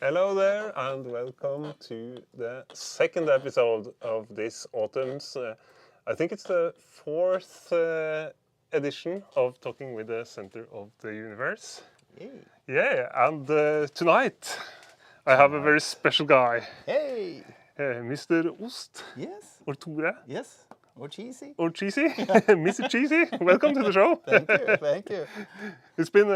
Hello there and welcome to the second episode of this autumn's, I think it's the fourth edition of Talking with the Center of the Universe. Yay. Yeah, and tonight I have a very special guy. Hey! Mr. Ost. Yes. Or Tore. Yes. Or Cheesy. Or Cheesy. Mr. Cheesy, welcome to the show. Thank you. It's been,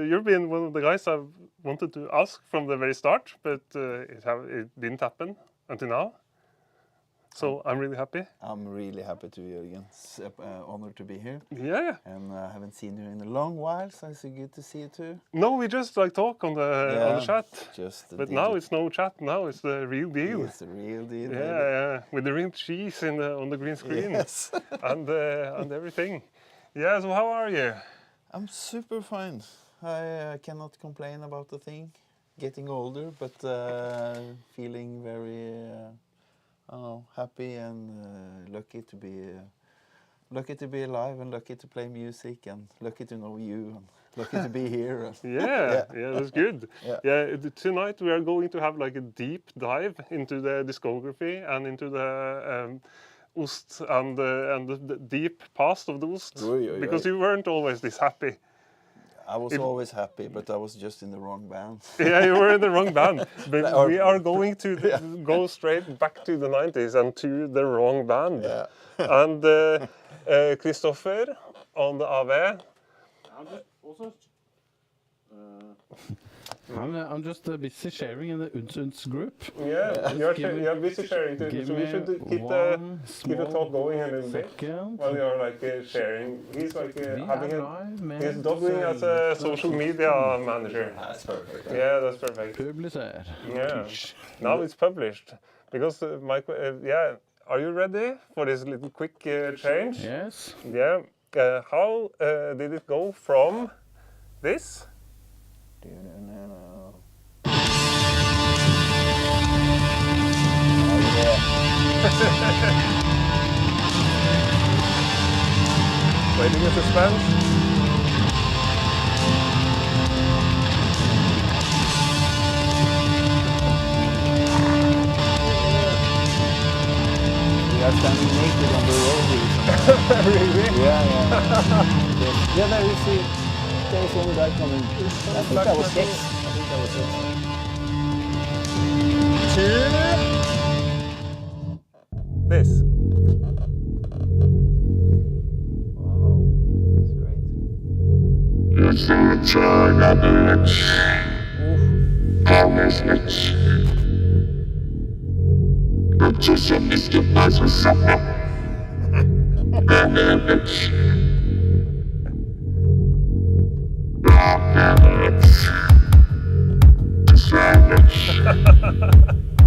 you've been one of the guys I've wanted to ask from the very start, but it didn't happen until now. So I'm really happy. I'm really happy to be here again. It's honored to be here. Yeah. And I haven't seen you in a long while, so it's good to see you too. No, we just talk on the chat. But now it's no chat. Now it's the real deal. It's the real deal. Yeah, with the real cheese on the green screen. Yes. and everything. Yeah. So how are you? I'm super fine. I cannot complain about the thing. Getting older, but feeling very. Happy and lucky to be alive, and lucky to play music, and lucky to know you, and lucky to be here. Yeah, that's good. Yeah. Tonight we are going to have like a deep dive into the discography and into the Ost and the deep past of the Ost, because you weren't always this happy. I was always happy, but I was just in the wrong band. Yeah, you were in the wrong band. But we are going to go straight back to the 90s and to the wrong band. Yeah. And Christopher on the AV. I'm just busy sharing in the Unts group. Yeah, you're busy sharing too, so we should keep the talk going a little bit while you're like sharing. He's like he's doubling as a social media manager. That's perfect. Yeah, that's perfect. Publicer. Yeah, now it's published. Because are you ready for this little quick change? Yes. Yeah. How did it go from this? Waiting in suspense. We are standing naked on the road. Really? Yeah. Yeah, there you see. There is one guy coming. I think that was Kjex. To this. Wow, it's great.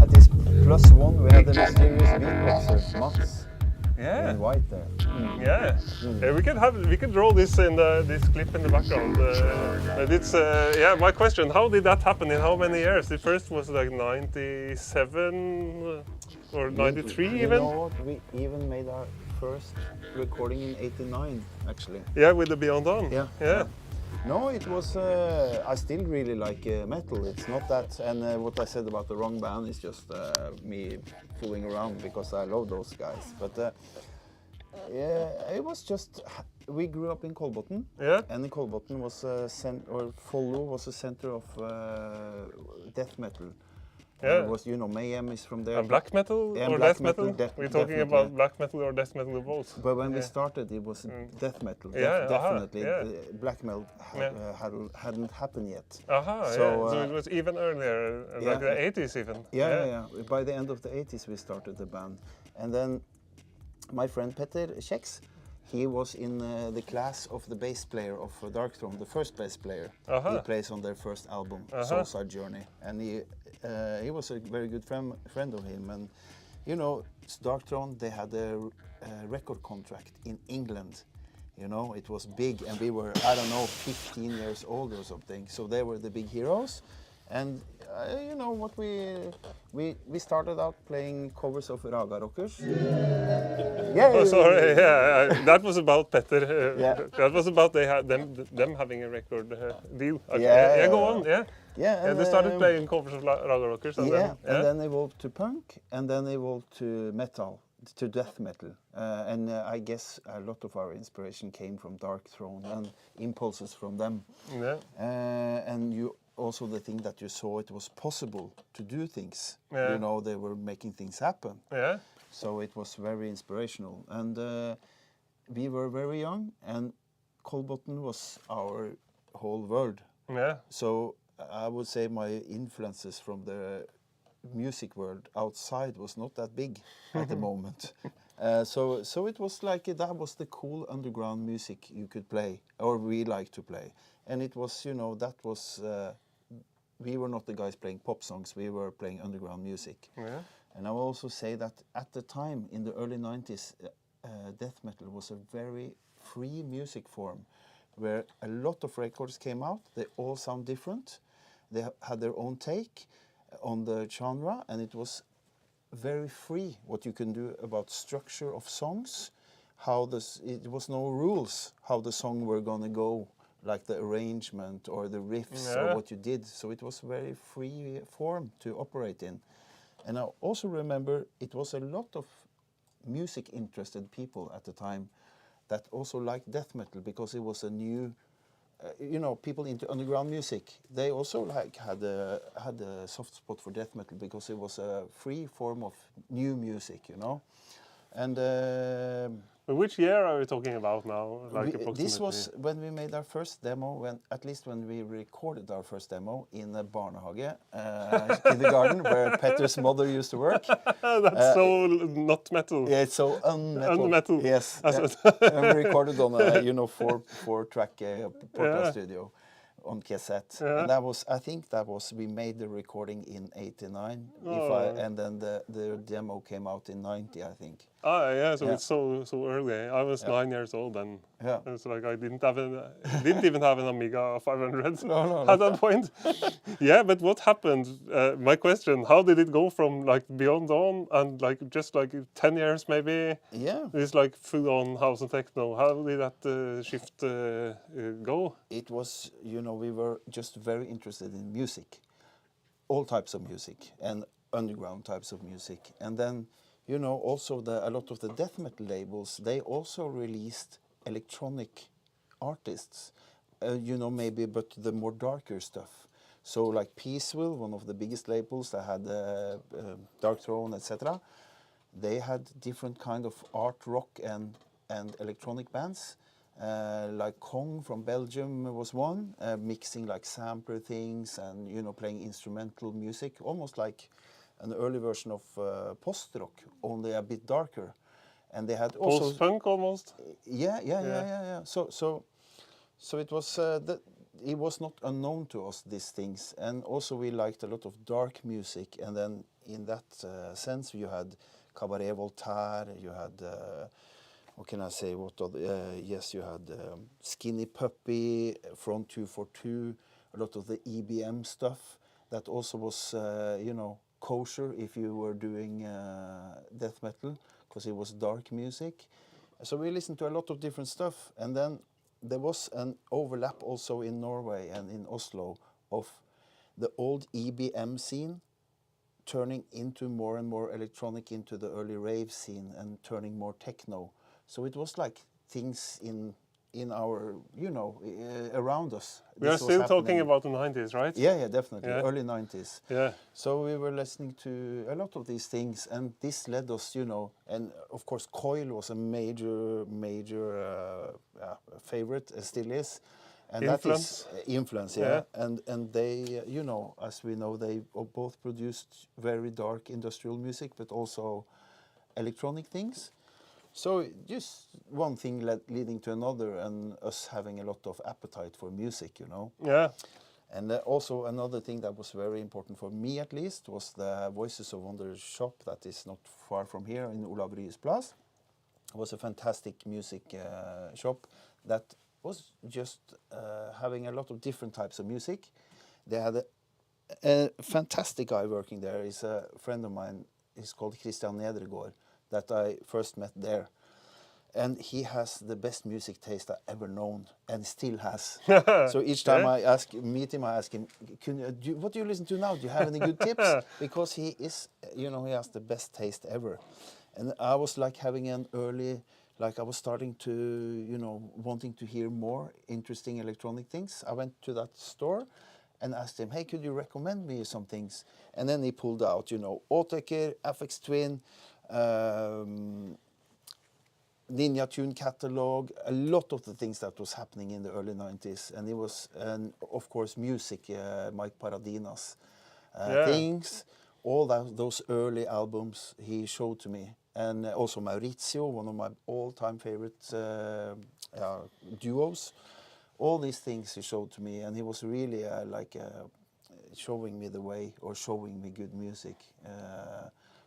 At this +1 we had the mysterious beatboxer Mats. Yeah. In white there. Yeah. We could draw this in this clip in the background. It's my question: how did that happen in how many years? The first was like 97 or 93 even. You know what? We even made our first recording in '89 actually. Yeah, with the Beyond On. Yeah. No, it was. I still really like metal. It's not that. And what I said about the wrong band is just me fooling around because I love those guys. But it was just. We grew up in Kolbotn. Yeah. And in Kolbotn was Follo was a center of death metal. Yeah. It was, Mayhem is from there. And black metal or death metal? We're talking about black metal or death metal or both. But when we started, it was death metal. Yeah, definitely. Yeah. Black metal hadn't happened yet. So it was even earlier, like the 80s even. Yeah. By the end of the 80s, we started the band. And then my friend Tore Jazztobakk, he was in the class of the bass player of Darkthrone, the first bass player. He plays on their first album, Soulside Journey. And he was a very good friend of him. And Darkthrone, they had a record contract in England. It was big, and we were, 15 years old or something. So they were the big heroes. And you know what, we started out playing covers of Raga Rockers. Yeah. Oh, sorry. Yeah, that was about Petter. Yeah. That was about them having a record deal. Okay. Yeah. Yeah. Go on. Yeah. Yeah. Yeah. They started playing covers of Raga Rockers, and yeah, then and then evolved to punk, and then evolved to metal, to death metal. And I guess a lot of our inspiration came from Dark Throne and impulses from them. Yeah. And you also the thing that you saw it was possible to do things. Yeah. You know, they were making things happen. Yeah. So it was very inspirational. And we were very young, and Kolbotn was our whole world. Yeah. So I would say my influences from the music world outside was not that big at the moment. So it was like that was the cool underground music you could play, or we like to play. And it was, you know, that was, we were not the guys playing pop songs, we were playing underground music. Yeah. And I will also say that at the time, in the early 90s, death metal was a very free music form, where a lot of records came out, they all sound different. They had their own take on the genre, and it was very free what you can do about structure of songs. It was no rules how the song were gonna go, like the arrangement or the riffs or what you did. So it was very free form to operate in. And I also remember it was a lot of music interested people at the time that also liked death metal, because it was a new, you know, people into underground music. They also like had a soft spot for death metal because it was a free form of new music, you know. And which year are we talking about now? Like this was when we made our first demo, at least when we recorded our first demo in a barnehage, kindergarten, where Petter's mother used to work. That's so not metal. Yeah, it's so unmetal. Unmetal. Yes. And we recorded on a, you know, four-track portable studio on cassette. Yeah. And that was, I think that was, we made the recording in 89, and then the demo came out in 90, I think. Ah, yeah, so it's so early. I was 9 years old then. Yeah. It's like I didn't even have an Amiga 500 no. at that point. Yeah, but what happened? My question: how did it go from like Beyond Dawn and like just like 10 years maybe? Yeah. It's like full on house and techno. How did that shift go? It was, you know, we were just very interested in music, all types of music, and underground types of music, and then, you know, also a lot of the death metal labels, they also released electronic artists, you know, maybe, but the more darker stuff. So like Peaceville, one of the biggest labels that had Dark Throne, etc. They had different kind of art rock and electronic bands. Like Kong from Belgium was one, mixing like sampler things and, you know, playing instrumental music, almost like an early version of post-rock, only a bit darker. And they had also post-punk almost. Yeah. So it was it was not unknown to us, these things, and also we liked a lot of dark music. And then in that sense, you had Cabaret Voltaire, you had what can I say? What other? Yes, you had Skinny Puppy, Front 242, a lot of the EBM stuff that also was, you know, kosher if you were doing death metal, because it was dark music. So we listened to a lot of different stuff, and then there was an overlap also in Norway and in Oslo of the old EBM scene turning into more and more electronic, into the early rave scene, and turning more techno. So it was like things in our, you know, around us. We are still talking about the 90s, right? Yeah, definitely. Yeah. Early 90s. Yeah. So we were listening to a lot of these things, and this led us, you know, and of course C.O.U. was a major favorite, still is. And influence. That is influence, yeah. And they, you know, as we know, they both produced very dark industrial music, but also electronic things. So just one thing leading to another, and us having a lot of appetite for music, you know. Yeah. And also another thing that was very important for me, at least, was the Voices of Wonder shop that is not far from here in Olav Ryes Plass. It was a fantastic music shop that was just having a lot of different types of music. They had a fantastic guy working there is a friend of mine. He's called Christian Nedregård, that I first met there. And he has the best music taste I've ever known, and still has. So each time I meet him, I ask him, what do you listen to now? Do you have any good tips? Because he is, you know, he has the best taste ever. And I was like having an early, like I was starting to, you know, wanting to hear more interesting electronic things. I went to that store and asked him, hey, could you recommend me some things? And then he pulled out, you know, Ost Kjex, FX Twin, Ninja Tune catalog, a lot of the things that was happening in the early 90s. And it was, and of course, music, Mike Paradina's things, all those early albums he showed to me. And also Maurizio, one of my all-time favorite duos. All these things he showed to me, and he was really showing me the way, or showing me good music.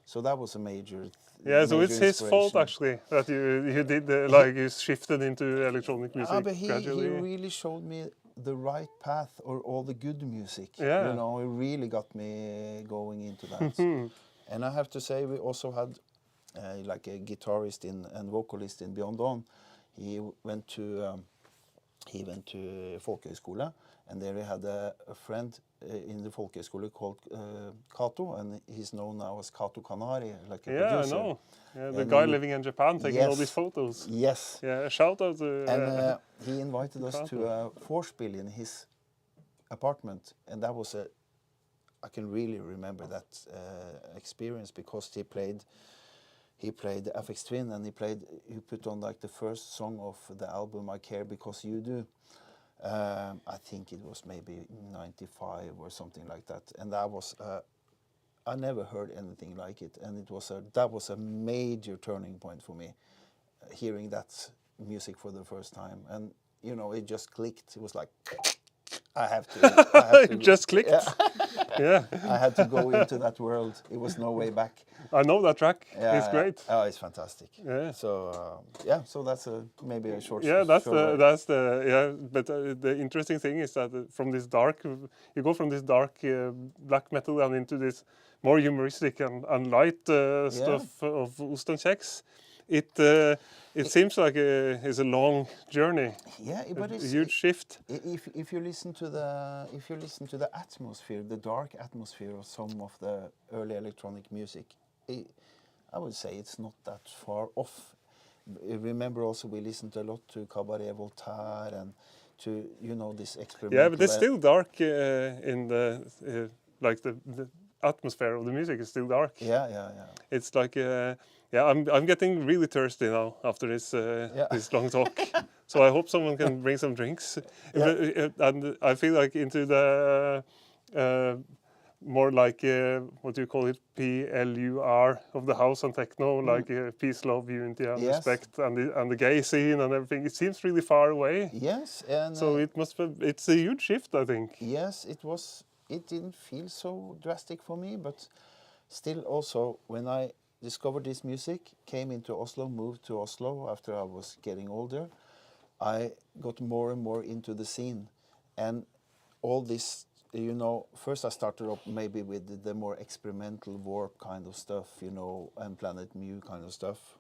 So that was a major. So it's his fault actually that you did like you shifted into electronic music but he really showed me the right path, or all the good music. Yeah. You know, it really got me going into that. And I have to say, we also had like a guitarist and vocalist in Beyond Dawn. He went to folkehøyskole, and there he had a friend in the folkehøyskole called Kato, and he's known now as Kato Kanari, like a producer. I know. Yeah, the guy living in Japan taking all these photos. Yes. Yeah, a shout out to... And he invited us to a vorspiel in his apartment, and that was I can really remember that experience, because he played the FX Twin, and he put on like the first song of the album I Care Because You Do. I think it was maybe 95 or something like that, and that was I never heard anything like it, and that was a major turning point for me, hearing that music for the first time. And you know, it just clicked. It was like, I have to it just clicked. Yeah. I had to go into that world. It was no way back. I know that track. It's great. Oh, it's fantastic. Yeah. So so that's maybe a short. Yeah, but the interesting thing is that from this dark, you go from this dark black metal and into this more humoristic and light stuff of Ost Kjex. It seems like it's a long journey. Yeah, but it's a huge shift. If you listen to the atmosphere, the dark atmosphere of some of the early electronic music, I would say it's not that far off. Remember, also we listened a lot to Cabaret Voltaire and to, you know, this experimental. Yeah, but it's still dark in the like the atmosphere of the music is still dark. Yeah. It's like I'm getting really thirsty now after this this long talk. So I hope someone can bring some drinks. And I feel like into the more like what do you call it, PLUR of the house and techno, like peace, love, unity, and respect, and the gay scene and everything. It seems really far away. Yes, and so it's a huge shift, I think. Yes, it was. It didn't feel so drastic for me, but still, also when I discovered this music, came into Oslo, moved to Oslo after I was getting older, I got more and more into the scene, and all this. You know, first I started up maybe with the more experimental warp kind of stuff, you know, and Planet Mu kind of stuff.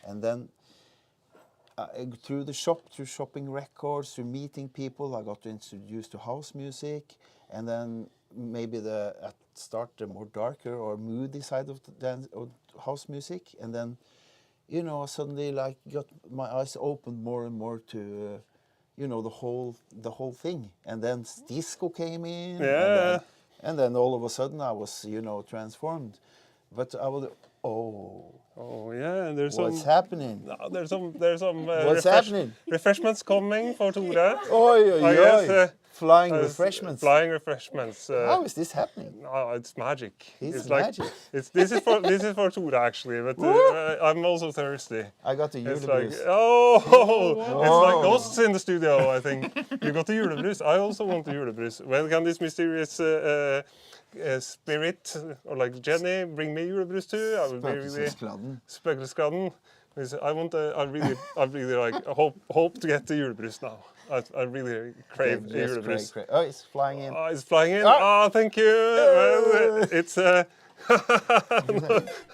And then through shopping records, through meeting people, I got introduced to house music, and then maybe at start the more darker or moody side of of house music, and then, you know, I suddenly like got my eyes opened more and more to. You know, the whole thing, and then disco came in, and then all of a sudden I was, you know, transformed. But I was, there's what's happening? No, there's some what's happening? Refreshments coming for Tore. Oi. Flying refreshments. Flying refreshments. How is this happening? Oh, it's magic. It's like magic. This is for Tore actually, but I'm also thirsty. I got the Julebrus. It's like ghosts in the studio. I think you got the Julebrus. I also want the Julebrus. When can this mysterious spirit, or like Jenny, bring me Julebrus too? I will be really Spøkelsesgladden. I really like hope to get the Julebrus now. I really crave Julebrus. Oh, it's flying in. Oh, it's flying in. Ah! Oh, thank you. Well, it's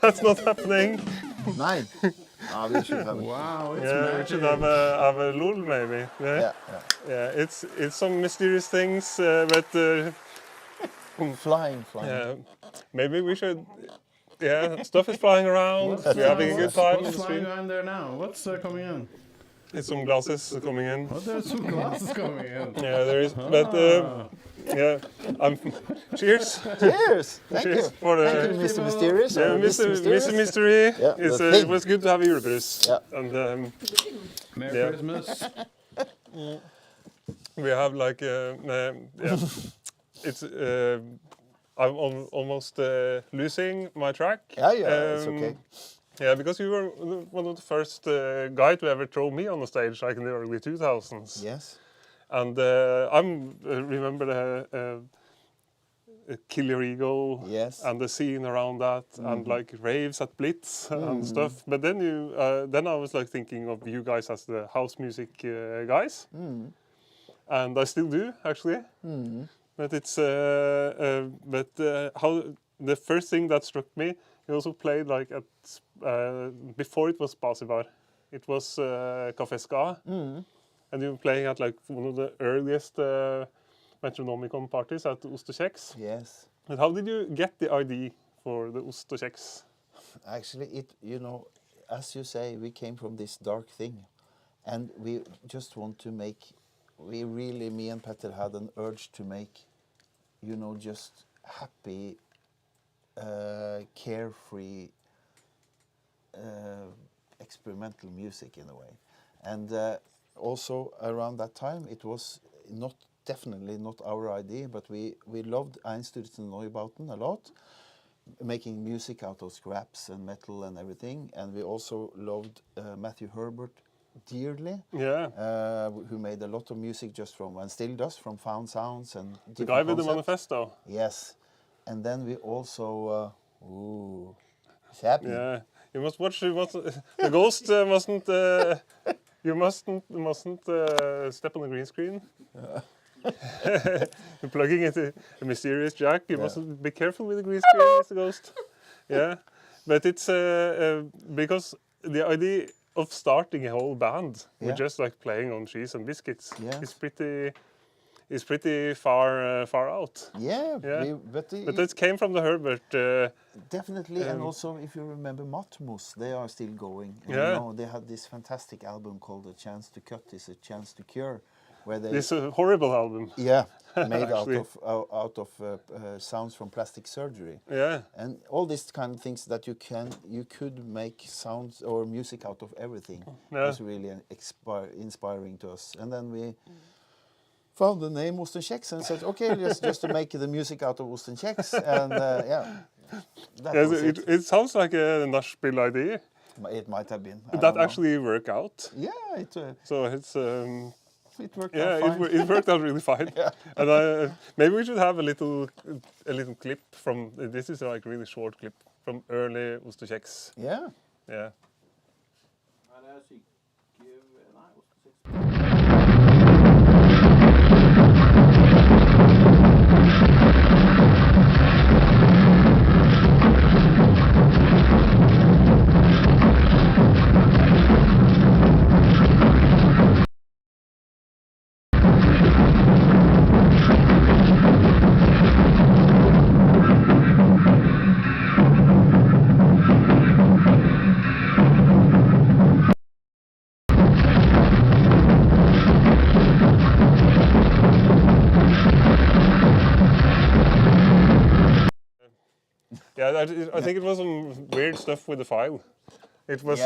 that's not happening. Nine. We should have it. Wow, it's Yeah, we magic. should have a lul maybe. Yeah. It's some mysterious things, but Flying. yeah, maybe we should. Yeah, stuff is flying around. We're having a good time in What's the flying stream. on there now? What's coming in? It's some glasses coming in. Oh, there's some glasses coming in. Yeah, there is. But yeah, cheers. Cheers! Thank Cheers you. for the. Thank you, Mr. Mysterious. Yeah, Mr. Mystery. Yeah, It's, the thing. it was good to have Julebrus. Yeah. And Merry Yeah. Christmas. we have like yeah, it's I'm almost losing my track. Yeah, it's okay. Yeah, because you were one of the first guy to ever throw me on the stage, like in the early 2000s. Yes. And remember the Killer Ego Yes. and the scene around that, and like raves at Blitz and stuff. But then then I was like thinking of you guys as the house music guys, and I still do actually. But it's how the first thing that struck me, you also played like at before it was Basibar, it was Café Ska, and you were playing at like one of the earliest Metronomicon parties at Ost Kjex. Yes. But how did you get the idea for the Ost Kjex? Actually, as you say, we came from this dark thing, and we just want to make. Me and Petter had an urge to make, just happy, carefree, experimental music in a way, and also around that time it was definitely not our idea, but we loved Einstürzen Neubauten a lot, making music out of scraps and metal and everything, and we also loved Matthew Herbert dearly, who made a lot of music just from, and still does, from found sounds and The guy with the manifesto. Yes, and then we also it's happening. Yeah, you must watch. The ghost mustn't. You mustn't step on the green screen. You're plugging into a mysterious jack. You must be careful with the green screen, Mr. Ghost. Yeah, but it's because the idea of starting a whole band with just like playing on cheese and biscuits is pretty far out. Yeah, but it came from the Herbert. Definitely, and also if you remember Matmos, they are still going. And, they had this fantastic album called "A Chance to Cut Is a Chance to Cure," where they this horrible album. Yeah, made out of sounds from plastic surgery. Yeah, and all these kind of things that you could make sounds or music out of everything. Was really inspiring to us. And then we found the name Ost Kjex and said, okay, just to make the music out of Ost Kjex, and it sounds like a Nashville idea. It might have been. That actually worked out. Yeah, so it's. It worked out fine. it worked out really fine. And maybe we should have a little clip from. This is like a really short clip from early Ost Kjex. Yeah. Yeah. Yeah, I think it was some weird stuff with the file. It was,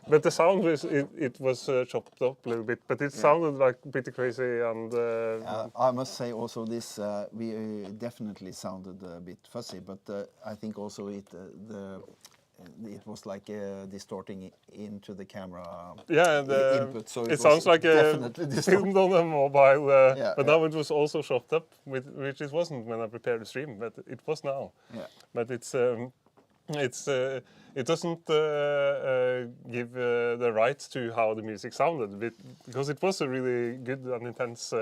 but the sound was it was chopped up a little bit, but it sounded like pretty crazy. And I must say also this we definitely sounded a bit fuzzy, but I think also it was like distorting into the camera. Yeah, the input, so it sounds like filmed on a mobile, but now it was also chopped up, which it wasn't when I prepared the stream, but it was now. Yeah. But it's it doesn't give the rights to how the music sounded, because it was a really good and intense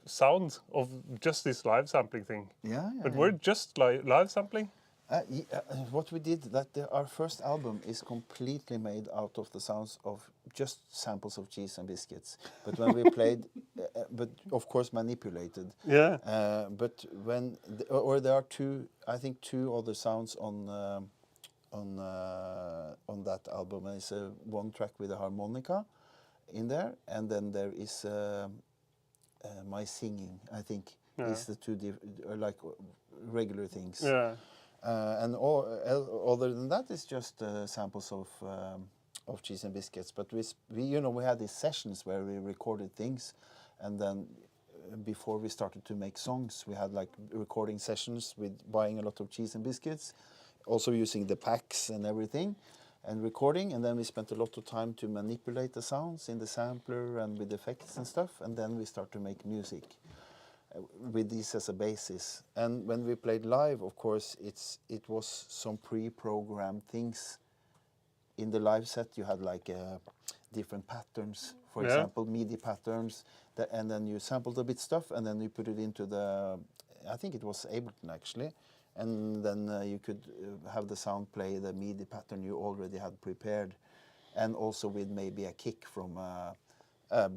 sound of just this live sampling thing. Yeah. But we're just live sampling. What we did, our first album is completely made out of the sounds of just samples of cheese and biscuits. But when we played, but of course manipulated. Yeah. But when, there are two other sounds on that album. And it's one track with a harmonica in there, and then there is my singing. I think is the two like regular things. Yeah. And other than that, it's just samples of cheese and biscuits. But we had these sessions where we recorded things, and then before we started to make songs, we had like recording sessions with buying a lot of cheese and biscuits, also using the packs and everything, and recording. And then we spent a lot of time to manipulate the sounds in the sampler and with effects and stuff. And then we start to make music with this as a basis. And when we played live, of course, it was some pre-programmed things. In the live set, you had like different patterns, for example, MIDI patterns, and then you sampled a bit stuff, and then you put it into I think it was Ableton actually, and then you could have the sound play the MIDI pattern you already had prepared, and also with maybe a kick from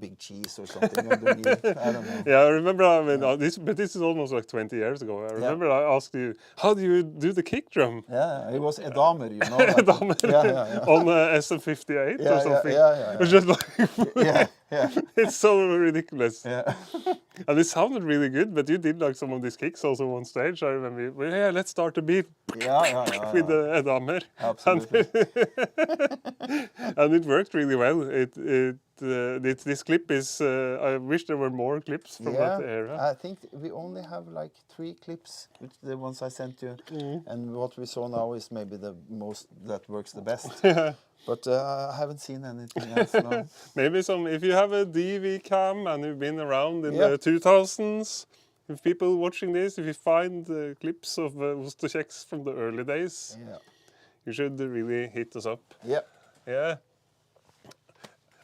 big cheese or something underneath. I don't know. Yeah, I remember. But this is almost like 20 years ago. I remember I asked you, "How do you do the kick drum?" Yeah, it was Edamer, you know. Like, Edamer. Yeah. On S04 Yeah, or something. Yeah. It was just like, yeah. It's so ridiculous. Yeah. And it sounded really good, but you did like some of these kicks also on stage. I remember, let's start the beat with the Edamer. Absolutely. And it worked really well. This clip is. I wish there were more clips from that era. I think we only have like 3 clips, which the ones I sent you, and what we saw now is maybe the most that works the best. But I haven't seen anything else. No. Maybe if you have a DV cam and you've been around in the 2000s, if people watching this, if you find clips of Ost Kjex from the early days, you should really hit us up. Yeah.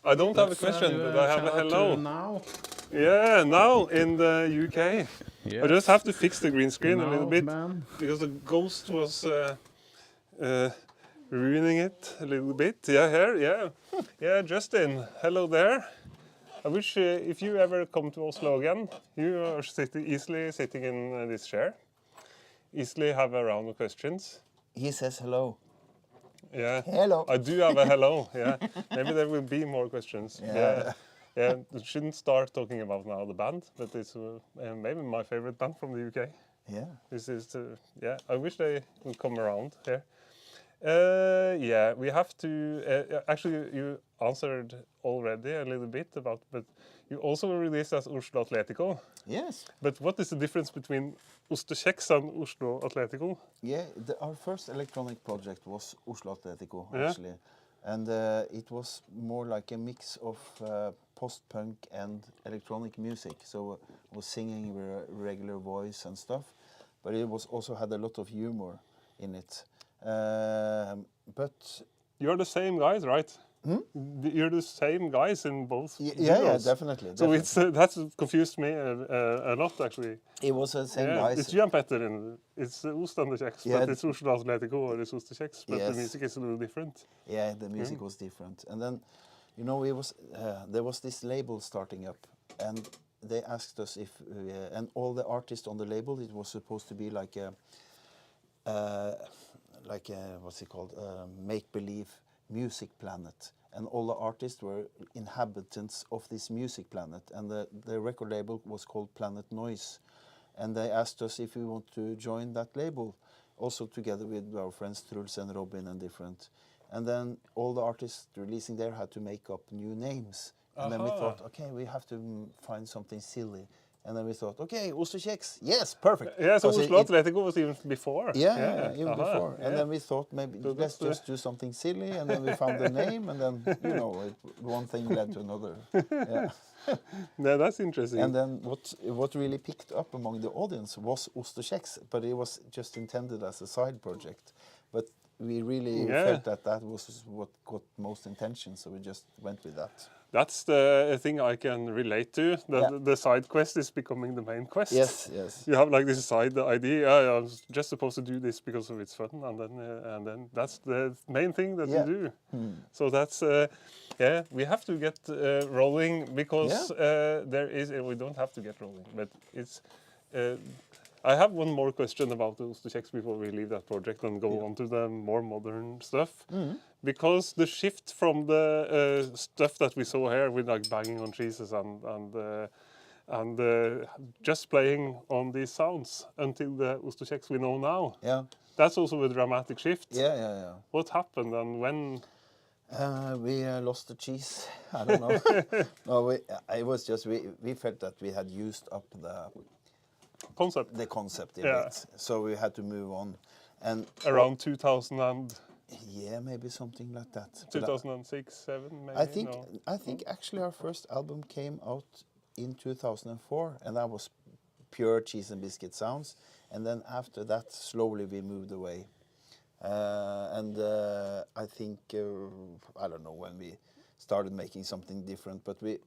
I don't have a question, but I have a hello. Now? Yeah, now in the UK. Yes. I just have to fix the green screen a little bit, Man. because the ghost was ruining it a little bit. Yeah, Justin, hello there. I wish if you ever come to Oslo again, you are easily sitting in this chair. Easily have a round of questions. He says hello. Yeah. Hello. I do have a hello. Yeah. Maybe there will be more questions. Yeah. We shouldn't start talking about now the band, but it's maybe my favorite band from the UK. Yeah. This is I wish they would come around here. We have to. Actually, you answered already a little bit about, but you also released as Oslo Atletico. Yes. But what is the difference between Ost Kjex and Oslo Atletico? Yeah, our first electronic project was Oslo Atletico, actually. And it was more like a mix of post-punk and electronic music. So I was singing with a regular voice and stuff, but it was also had a lot of humor in it. But you're the same guys, right? You're the same guys in both. Yeah, definitely. So it's that's confused me a lot, actually. It was the same guys. It's you and Petter, and it's Ost and the Kjex, but it's Oslo Atletico or it's Ost Kjex, but the music is a little different. Yeah, the music was different. And then, it was there was this label starting up, and they asked us if and all the artists on the label, it was supposed to be like a what's it called, make-believe music planet, and all the artists were inhabitants of this music planet, and the record label was called Planet Noise, and they asked us if we want to join that label, also together with our friends Truls and Robin and different, and then all the artists releasing there had to make up new names, and then we thought, okay, we have to find something silly And then we thought, okay, Ost Kjex, yes, perfect. Yeah, so 'Cause Oslo Atletico was even before. yeah, even Uh-huh, before. And yeah. then we thought maybe So let's that's, just do something silly, and then we found the name, and then, you know, one thing led to another. Yeah. Yeah, that's interesting. And then what really picked up among the audience was Ost Kjex, but it was just intended as a side project. But we really felt that that was what got most attention, so we just went with that. That's the thing I can relate to. That the side quest is becoming the main quest. Yes, yes. You have like this side idea. I was just supposed to do this because of it's fun, and then that's the main thing that you do. So that's yeah. We have to get rolling because there is. We don't have to get rolling, but it's. I have one more question about the Ost Kjex before we leave that project and go on to the more modern stuff. Because the shift from the stuff that we saw here with like banging on cheeses and just playing on these sounds until the Ost Kjex we know now. Yeah. That's also a dramatic shift. Yeah. What happened and when? We lost the cheese. I don't know. No, it was just we felt that we had used up Concept. the concept a bit, so we had to move on. And around 2000 and yeah, maybe something like that. 2006, 7 maybe. I think actually our first album came out in 2004, and that was pure cheese and biscuit sounds. And then after that, slowly we moved away. I think I don't know when we started making something different, but we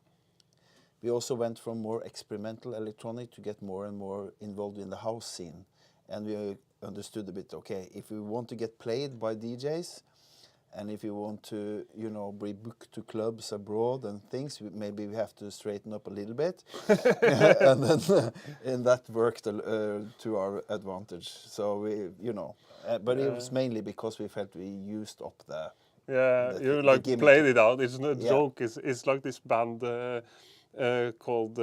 also went from more experimental electronic to get more and more involved in the house scene. And we understood a bit, okay, if we want to get played by DJs, and if you want to, you know, be booked to clubs abroad and things, maybe we have to straighten up a little bit. and that worked to our advantage. So we, you know, but it was mainly because we felt we used up the... you like played it out. It's not a joke. It's like this band called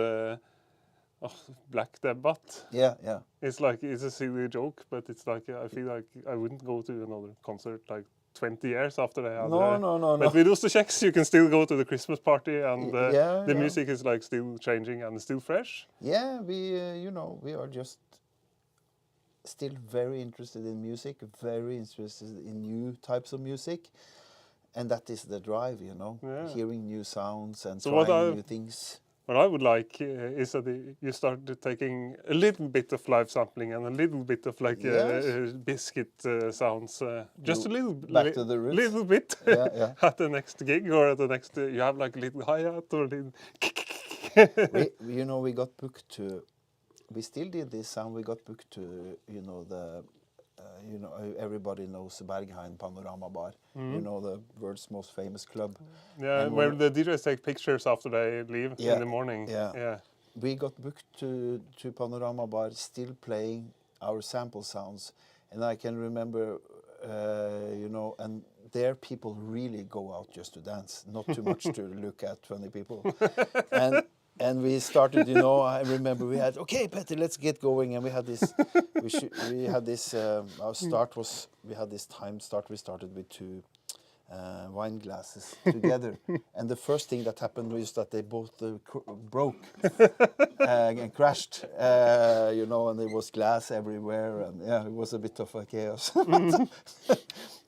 Black Debate. Yeah. It's like, it's a silly joke, but it's like, I feel like I wouldn't go to another concert like 20 years after they had No. But with Ost Kjex, you can still go to the Christmas party and the music is like still changing and still fresh. Yeah, you know, we are just still very interested in music, very interested in new types of music. And that is the drive, you know, hearing new sounds and trying new things. What I would like is that you start taking a little bit of live sampling and a little bit of like biscuit sounds, just a little back to the roots. Little bit at the next gig or at the next. You have like a little hi-hat or a little. You know, we got booked to. We still did this sound. We got booked to, you know, you know, everybody knows Berghain Panorama Bar. You know, the world's most famous club. Yeah, and where the DJs take pictures after they leave in the morning. Yeah. We got booked to Panorama Bar, still playing our sample sounds. And I can remember, you know, and there people really go out just to dance, not too much to look at 20 people. And we started, you know, I remember we had, okay, Petter, let's get going. And we had this, our start was, we had this time start, we started with 2 wine glasses together. And the first thing that happened was that they both broke and crashed, you know, and there was glass everywhere. And yeah, it was a bit of a chaos.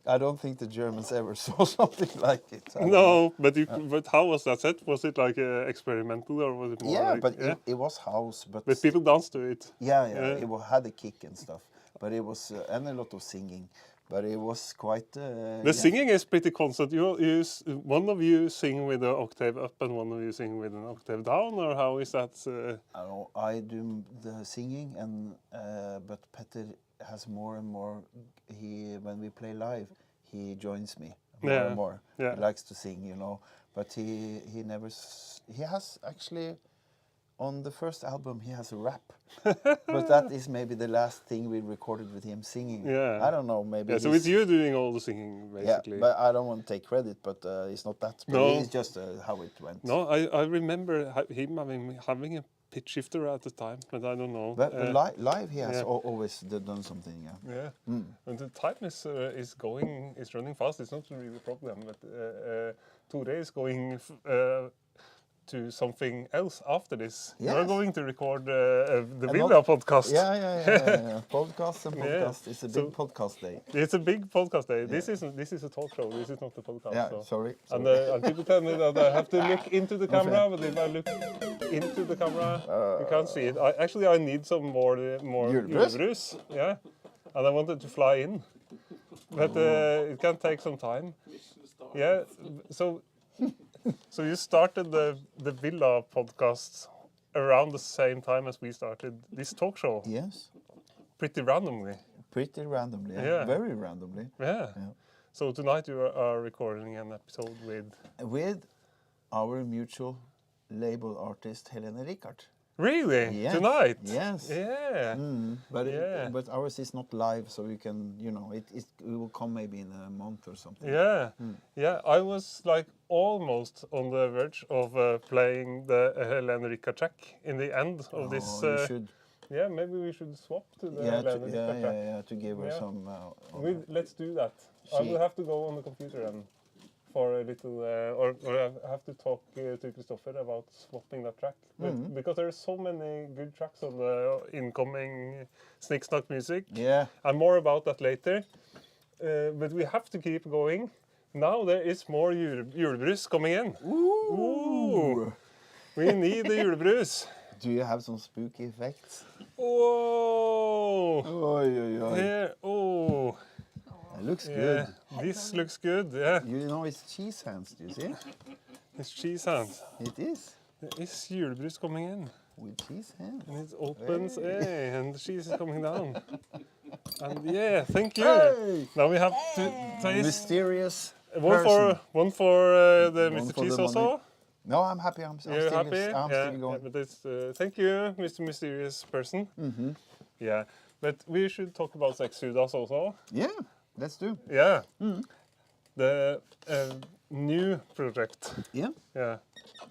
I don't think the Germans ever saw something like it. No, but how was that set? Was it like experimental or was it more? Yeah, like, but it was house. But people danced to it. Yeah. It had a kick and stuff. But it was and a lot of singing. But it was quite. The singing is pretty constant. One of you sing with an octave up and one of you sing with an octave down, or how is that? I do the singing, and but Petter has more and more. When we play live, he joins me more and more. Yeah. He likes to sing, you know, but he never. He has actually. On the first album, he has a rap, but that is maybe the last thing we recorded with him singing. Yeah, I don't know, maybe. Yeah, so it's you doing all the singing, basically. Yeah, but I don't want to take credit, but it's not that. No, it's just how it went. No, I remember him having a pitch shifter at the time, but I don't know. But live, he has always done something. Yeah. And the time is running fast. It's not really a problem, but Tore is going. to something else after this. Yes. You're going to record the Villa podcast. Yeah. Podcasts and podcasts. It's a big So- podcast day. It's a big podcast day. This is a talk show. This is not a podcast. Yeah, so. sorry. And people tell me that I have to look into the camera, but if I look into the camera, you can't see it. I need some more Julebrus? Julebrus. Yeah, and I wanted to fly in, but it can take some time. Yeah, so you started the Villa podcast around the same time as we started this talk show, Yes. pretty randomly. Pretty randomly. Yeah. Very randomly. Yeah. So tonight you are recording an episode With our mutual label artist Helene Rickhard. Really? Yes. Tonight? Yes. Yeah. But Yeah. but ours is not live, so we can, it will come maybe in a month or something. Yeah. Yeah. I was like almost on the verge of playing the Helene Rickhard track in the end of this. You should. Yeah, maybe we should swap to the Yeah, Helene Rickhard track. to give her Yeah. some. Let's do that. I She- will have to go on the computer and for a little, or I have to talk to Kristoffer about swapping that track. But because there are so many good tracks on the incoming Snick Snack music. Yeah. And more about that later. But we have to keep going. Now there is more Julebrus coming in. Ooh. We need the Julebrus. Do you have some spooky effects? Whoa! Oi, oi, oi. Here, oh. It looks Yeah, good. this looks good. Yeah, You know it's cheese hands, do you see? it's cheese hands. It is. There is Julebrus coming in. With cheese hands. And it opens, and the cheese is coming down. And yeah, thank you. Hey! Now we have to taste Mysterious one person. for the One Mr. for Cheese the also. money. No, I'm happy. I'm You're still, happy? I'm still going. but it's, thank you, Mr. Mysterious Person. Yeah, but we should talk about Sex Judas also. Yeah, let's do. Yeah, the new project. Yeah. Yeah,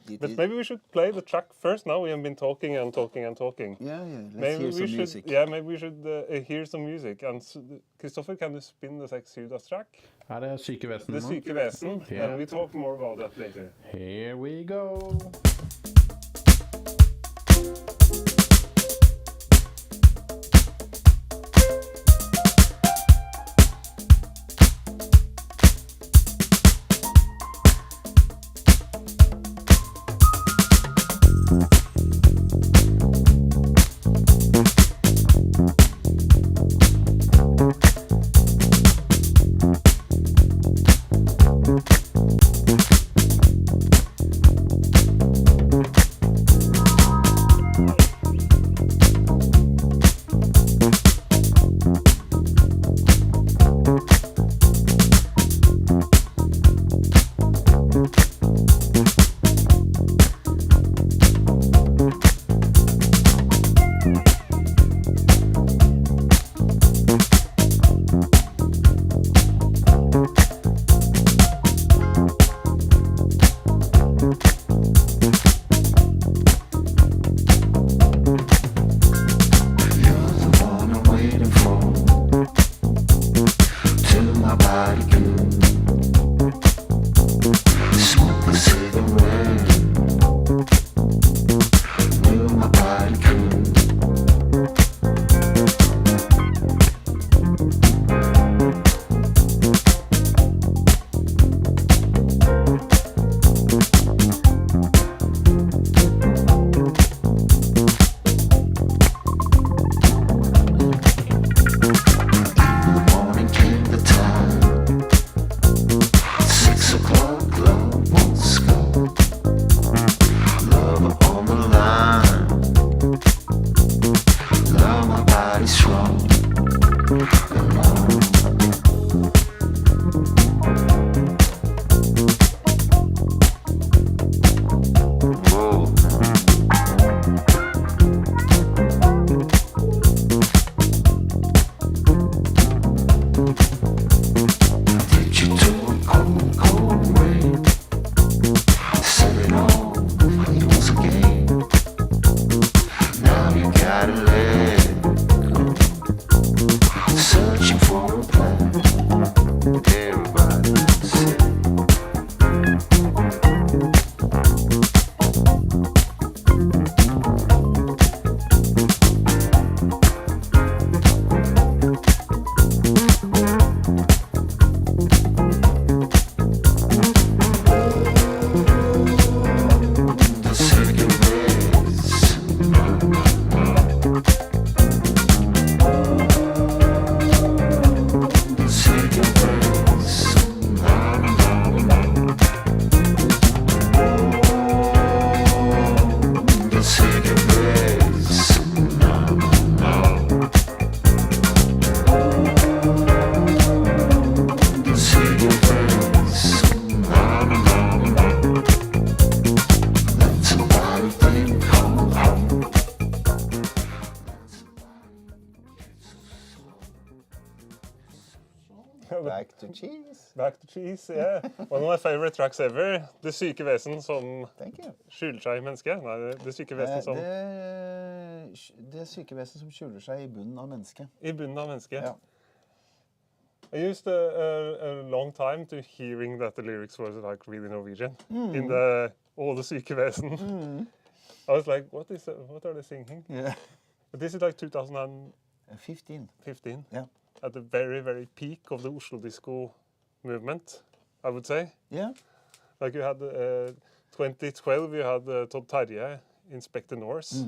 It but is- maybe we should play the track first. Now we have been talking and talking and talking. Yeah. Let's Maybe hear we some should, music. yeah, maybe we should hear some music. And Kristoffer, can you spin the Sex Judas track? Er det syke vesen The nå? Syke Vesen. Yeah. And we talk more about that later. Here we go. Back to cheese. Back to cheese, yeah. One of my favorite tracks ever. Det syke vesen som Thank you. skjuler seg i mennesket. Nei, det syke vesen som... Det syke vesen som skjuler seg i bunnen av mennesket. I bunnen av mennesket. Ja. I used a long time to hearing that the lyrics was like really Norwegian in the the syke vesen. I was like, what are they singing? Yeah. But this is like 2015. 15. Yeah. At the very, very peak of the Oslo disco movement, I would say. Yeah. Like you had 2012, you had Todd Terje, Inspector Norse.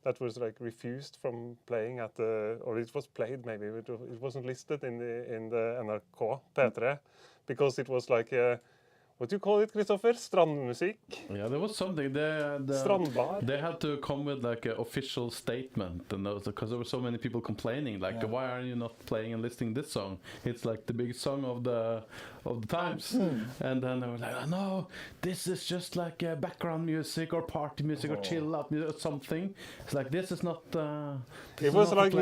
That was like refused from playing at the, or it was played maybe, it wasn't listed in the NRK P3 because it was like what do you call it, Kristoffer? Strandmusikk? Yeah, there was something. Strandbar? They had to come with like an official statement, and because there were so many people complaining, like, why are you not playing and listing this song? It's like the big song of the times. And then they were like, oh, no, this is just like background music or party music or chill out music or something. It's like this is not. It was like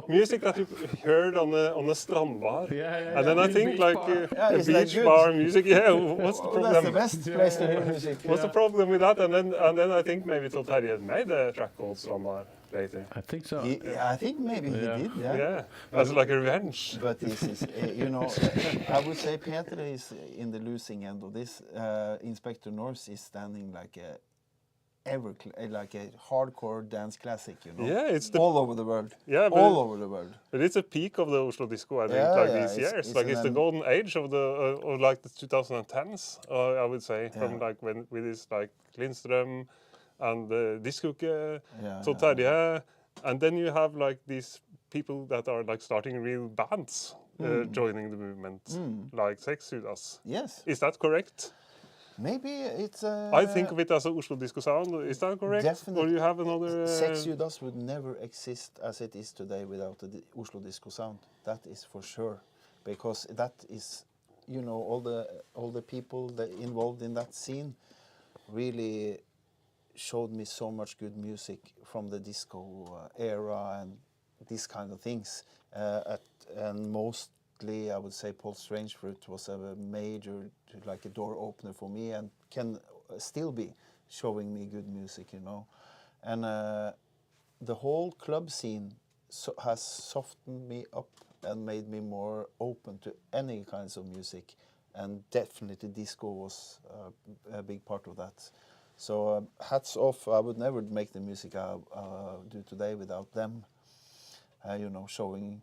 music that you heard on the strandbar. Yeah. And then I think like it's beach like bar music. Yeah, what's the problem? That's the best place to hear music. What's the problem with that? And then I think maybe Todd Terje made a track called Strandbar later. I think so. I think maybe he did. Yeah. Yeah, as like a revenge. But this is, I would say Peter is in the losing end of this. Inspector Norse is standing like a hardcore dance classic, Yeah, it's all over the world. Yeah, all over the world. But it's a peak of the Oslo disco, I think, these years. It's the golden age of the like the 2010s, I would say, from like when with this like Lindström and Diskoke, Todd Terje, and then you have like these people that are like starting real bands joining the movement, like Sex Judas. Yes. Is that correct? Maybe it's. I think of it as an Oslo disco sound. Is that correct? Definitely. Or you have another? Sex Judas would never exist as it is today without the Oslo disco sound. That is for sure, because that is, all the people that involved in that scene really showed me so much good music from the disco era and these kind of things. And mostly, I would say Paul Strangefruit was a major, like a door opener for me, and can still be showing me good music, And the whole club scene has softened me up and made me more open to any kinds of music. And definitely disco was a big part of that. So hats off. I would never make the music I do today without them. Showing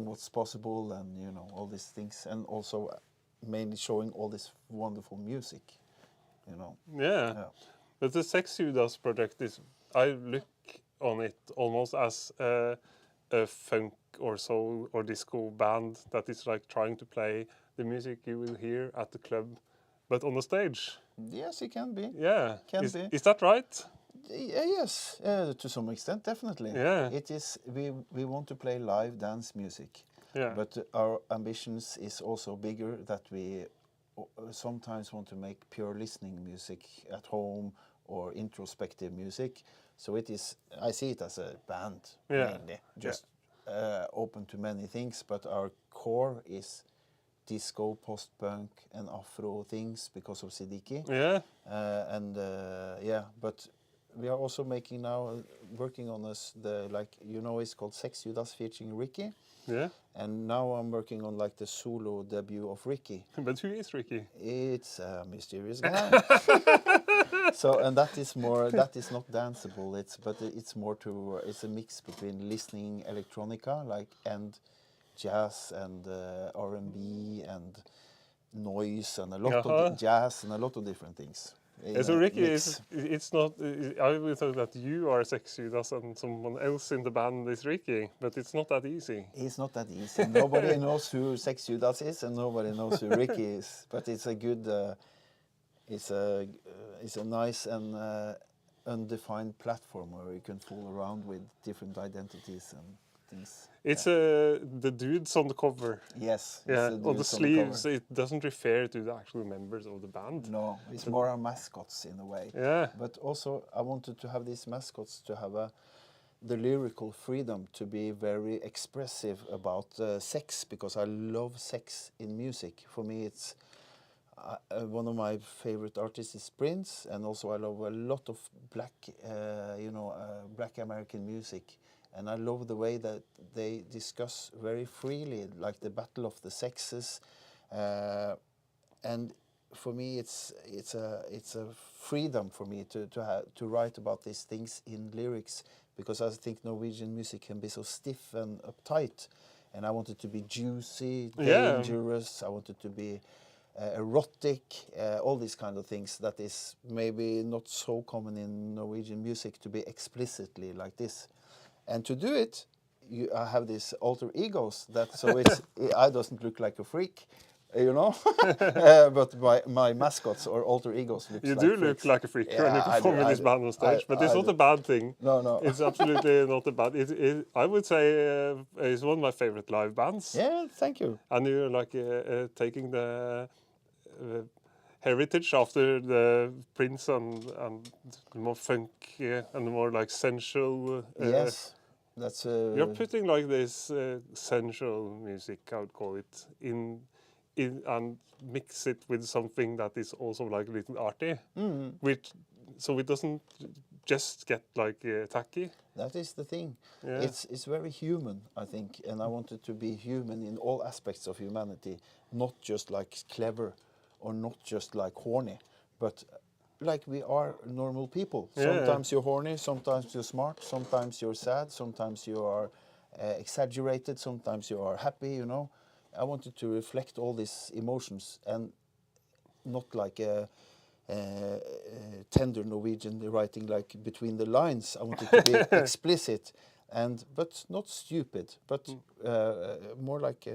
what's possible, and all these things, and also mainly showing all this wonderful music. Yeah. But the Sex Judas project is, I look on it almost as a funk or soul or disco band that is like trying to play the music you will hear at the club, but on the stage. Yes, it can be. Yeah. Can be. Is that right? Yes, to some extent, definitely. Yeah. It is. We want to play live dance music. Yeah. But our ambitions is also bigger, that we sometimes want to make pure listening music at home or introspective music. So it is. I see it as a band mainly, just open to many things. But our core is disco, post-punk, and Afro things because of Siddiqui. Yeah. But we are also making now, working on it's called Sex Judas featuring Ricky. Yeah. And now I'm working on like the solo debut of Ricky. But who is Ricky? It's a mysterious guy. So, and that is not danceable. It's a mix between listening electronica and jazz and R&B and noise and a lot of jazz and a lot of different things. So Ricky it's not. I would thought that you are Sex Judas and someone else in the band is Ricky, but it's not that easy. It's not that easy. Nobody knows who Sex Judas is, and nobody knows who Ricky is. But it's a good. It's a nice and undefined platform where you can fool around with different identities and things. It's the dudes on the cover. Yes. Yeah, on the sleeves. It doesn't refer to the actual members of the band. No, it's more our mascots in a way. Yeah. But also, I wanted to have these mascots to have the lyrical freedom to be very expressive about sex, because I love sex in music. For me, it's one of my favorite artists is Prince, and also I love a lot of black, black American music. And I love the way that they discuss very freely, like the battle of the sexes. And for me, it's a freedom for me to write about these things in lyrics, because I think Norwegian music can be so stiff and uptight, and I want it to be juicy, dangerous. I want it to be erotic, all these kind of things that is maybe not so common in Norwegian music to be explicitly like this. And to do it, I have these alter egos so I doesn't look like a freak. But my mascots or alter egos look like You do look like a freak when you perform in this band on stage, but it's not a bad thing. No. It's absolutely not a bad. I would say it's one of my favorite live bands. Yeah, thank you. And you're like taking the heritage after the Prince and the more funk and the more like sensual. Yes, that's. You're putting like this sensual music, I would call it, in and mix it with something that is also like a little arty, so it doesn't just get like tacky. That is the thing. Yeah. It's very human, I think, and I want it to be human in all aspects of humanity, not just like clever or not just like horny, but like we are normal people. Yeah. Sometimes you're horny, sometimes you're smart, sometimes you're sad, sometimes you are exaggerated, sometimes you are happy, I wanted to reflect all these emotions, and not like a tender Norwegian writing like between the lines. I wanted to be explicit, but not stupid, but more like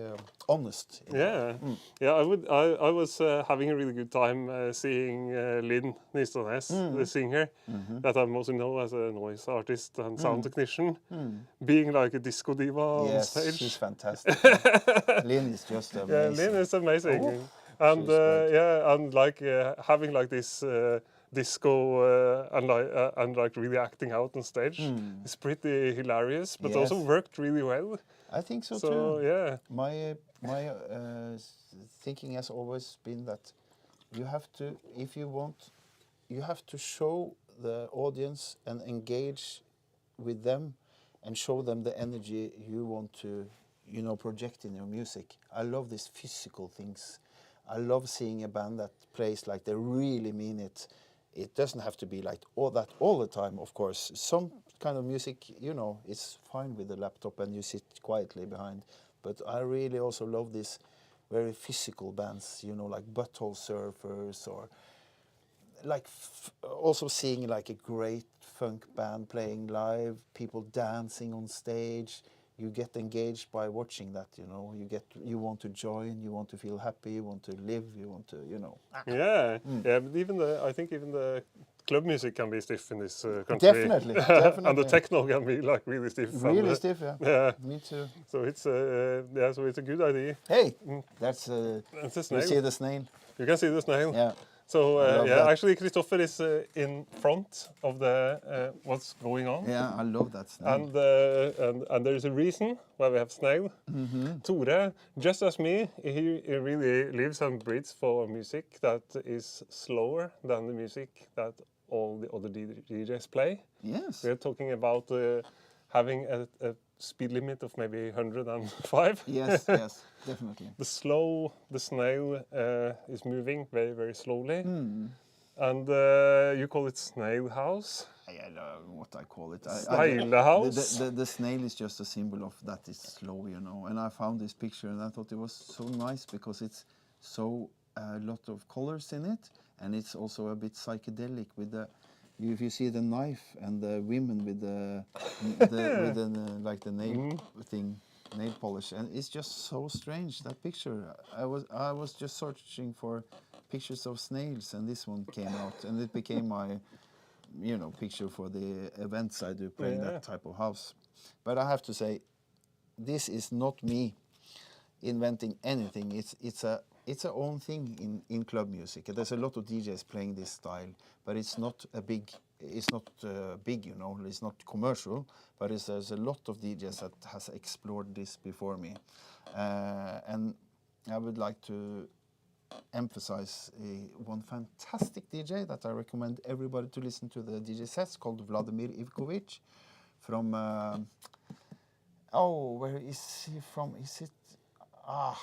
honest. Yeah, yeah. I was having a really good time seeing Linn Nystanes, the singer, that I mostly know as a noise artist and sound technician, being like a disco diva on stage. Yes, she's fantastic. Linn is just amazing. Yeah, Linn is amazing. Oh, and and like having like this disco and like really acting out on stage. It's pretty hilarious, but also worked really well. I think so, too. Yeah. My thinking has always been that you have to, if you want, you have to show the audience and engage with them and show them the energy you want to, project in your music. I love these physical things. I love seeing a band that plays like they really mean it. It doesn't have to be like all the time, of course. Some kind of music, is fine with the laptop and you sit quietly behind. But I really also love these very physical bands, like Butthole Surfers, or like also seeing like a great funk band playing live, people dancing on stage. You get engaged by watching that, you want to join, you want to feel happy, you want to live, you want to, Yeah, yeah, but I think even the club music can be stiff in this country. Definitely. And the techno can be like really stiff. Really stiff, yeah. Yeah. Me too. So it's so it's a good idea. Hey, that's a snail. You see the snail? You can see the snail. Yeah. So actually, Christopher is in front of the what's going on. Yeah, I love that snail. And there is a reason why we have Snail. Tore, just as me, he really lives and breathes for music that is slower than the music that all the other DJs play. Yes. We're talking about having a speed limit of maybe 105. Yes, yes, definitely. The snail is moving very, very slowly. And you call it Snail House? I don't know what I call it. Snail House? The snail is just a symbol of that it's slow, And I found this picture and I thought it was so nice because it's so a lot of colors in it, and it's also a bit psychedelic with the. If you see the knife and the women with the like the nail thing, nail polish, and it's just so strange, that picture. I was just searching for pictures of snails, and this one came out, and it became my picture for the events I do playing that type of house. But I have to say, this is not me inventing anything. It's a it's a own thing in club music. There's a lot of DJs playing this style, but it's not big, you know. It's not commercial, but there's a lot of DJs that has explored this before me, and I would like to emphasize one fantastic DJ that I recommend everybody to listen to the DJ sets, called Vladimir Ivkovic from. Where is he from? Is it?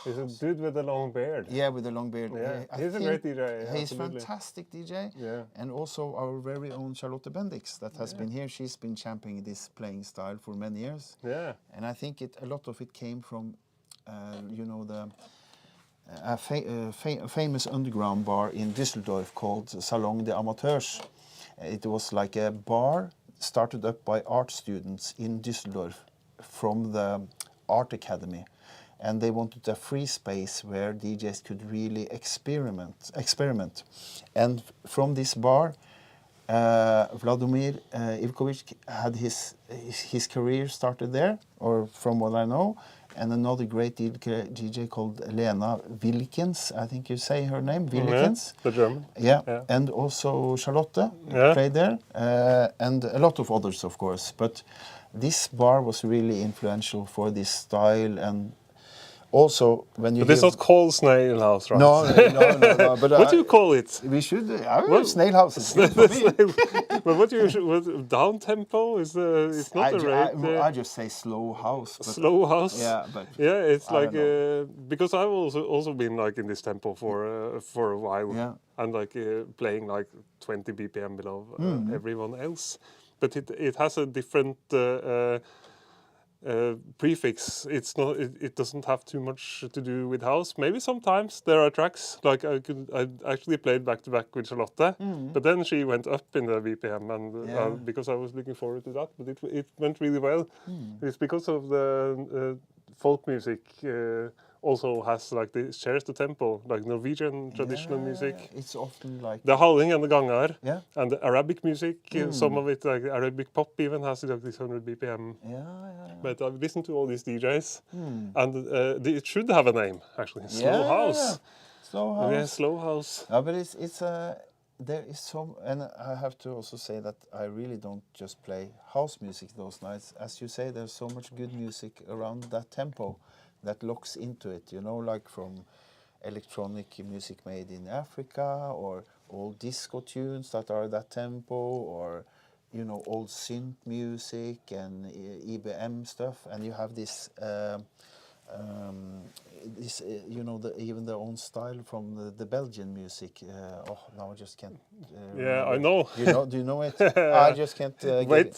He's a dude with a long beard. Yeah, with a long beard. Yeah, he's a great DJ. He's absolutely. fantastic DJ. Yeah. And also our very own Charlotte Bendix that has been here. She's been championing this playing style for many years. Yeah. And I think a lot of it came from, you know, the famous underground bar in Düsseldorf called Salon des Amateurs. It was like a bar started up by art students in Düsseldorf from the art academy. And they wanted a free space where DJs could really experiment. And from this bar, Vladimir Ivkovic had his career started there, or from what I know. And another great DJ called Lena Wilkins, I think you say her name, Wilkins. Yeah, the German. Yeah, and also Charlotte played there, and a lot of others, of course. But this bar was really influential for this style. And also, when you but it's not called Snail House, right? No. But what do you call it? We should. Snail House is good for me. But what down tempo is it's not the rate. I just say slow house. Slow house. Yeah, but it's like because I've also been like in this tempo for a while. Yeah. And like playing like 20 BPM below everyone else, but it has a different. Prefix. It's not. It doesn't have too much to do with house. Maybe sometimes there are tracks like I actually played back to back with Charlotte, but then she went up in the BPM, and because I was looking forward to that, but it went really well. It's because of the folk music. Also has like shares the tempo, like Norwegian traditional music. It's often like the howling and the gangar, Yeah. and the Arabic music. Some of it, like Arabic pop, even has like this 100 BPM. Yeah. But I've listened to all these DJs, and it should have a name actually. Slow House. Slow House. Yeah, Slow House. No, but it's there is some, and I have to also say that I really don't just play house music those nights. As you say, there's so much good music around that tempo that locks into it, you know, like from electronic music made in Africa, or old disco tunes that are that tempo, or, you know, old synth music and EBM stuff, and you have this, you know, even their own style from the Belgian music. Now I just can't. Yeah, I know. You know? Do you know it? I just can't. Wait,